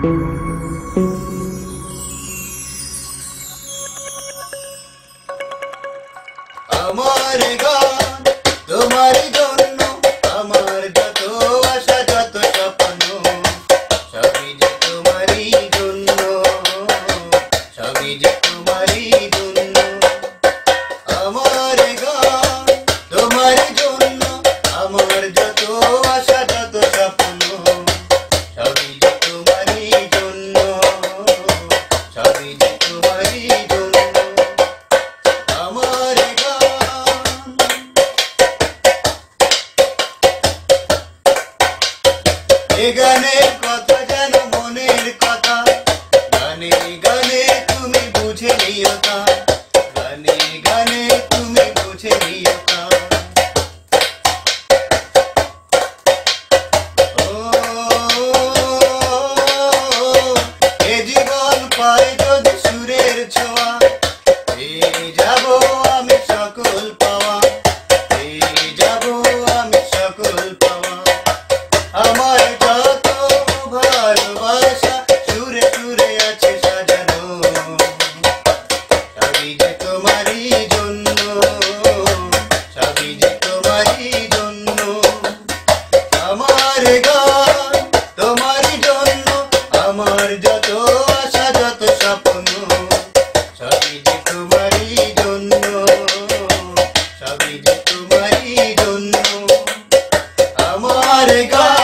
আমার গান তোমার জন্য, আমার যত আশা যত স্বপ্ন সবই যে তোমারই জন্য, সবই যে তোমারই জন্য। আমার গান তোমার জন্য, আমার যত আশা যত স্বপ্ন সবই যে তোমারই জন্য, সবই যে তোমারই জন্য। আমার এ গানের কথা যেন মনের কথা, গানে গানে তুমি বুঝে নিও তা, গানে গানে তুমি বুঝে নিও তা। ও এ জীবন পায় যদি সুরের ছোঁয়া, পেয়ে যাব আমি সকল পাওয়া, পেয়ে যাব আমি সকল পাওয়া। আমার যত ভালোবাসা সুরে সুরে আছে সাজানো, সবই যে তোমারই জন্য, সবই যে তোমারই জন্য। আমার গান তোমারই জন্য, আমার যত আশা যত স্বপ্ন সবই যে তোমারই জন্য, সবই যে তোমারই জন্য। আমার গান